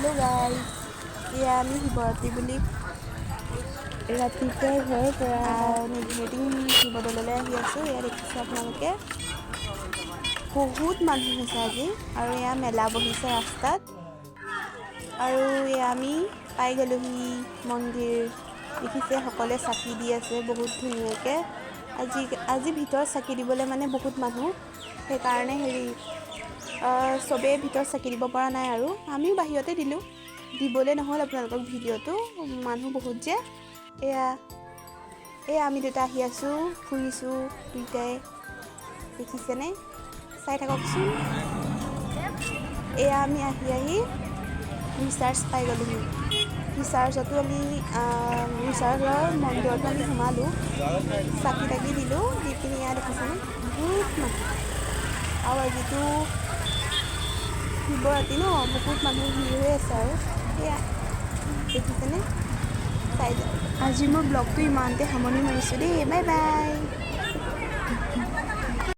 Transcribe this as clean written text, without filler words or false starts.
Hello' guys, এয়া আমি শিৱৰাত্ৰি বুলি ৰাতিপুৱাই ঘৰৰ পৰা নিধেটিং শিৱদৌললৈ আহি আছোঁ। এয়া দেখিছে আপোনালোকে বহুত মানুহ হৈছে আজি, আৰু এয়া মেলা বহিছে ৰাস্তাত। আৰু এয়া আমি পাই গ'লোহি মন্দিৰ। দেখিছে সকলোৱে চাকি দি আছে বহুত ধুনীয়াকৈ। আজি ভিতৰত চাকি দিবলৈ মানে বহুত মানুহ, সেইকাৰণে চবেই ভিতৰত চাকি দিব পৰা নাই, আৰু আমিও বাহিৰতে দিলোঁ। দিবলৈ নহ'ল আপোনালোকক ভিডিঅ'টো, মানুহ বহুত যে। এয়া আমি দুটা আহি আছোঁ, ফুৰিছোঁ দুইটাই, দেখিছেনে? চাই থাককচোন। এয়া আমি আহি ৰিচাৰ্জ পাই গ'লোহি। ৰিচাৰ্জতো আমি ৰিচাৰ্জৰ মন্দিৰতো আমি সোমালোঁ, চাকি তাকি দিলোঁ। দি পিনি এয়া দেখিছেনে বহুত মানুহ, আৰু আজিতো শিৱৰাত্ৰি ন, বহুত মানুহ ভিৰ হৈ আছে। আৰু এয়া দেখিছেনে, চাই যাওক। আজি মই ব্লগটো ইমানতে সামৰণি মাৰিছোঁ দেই, বাই বাই।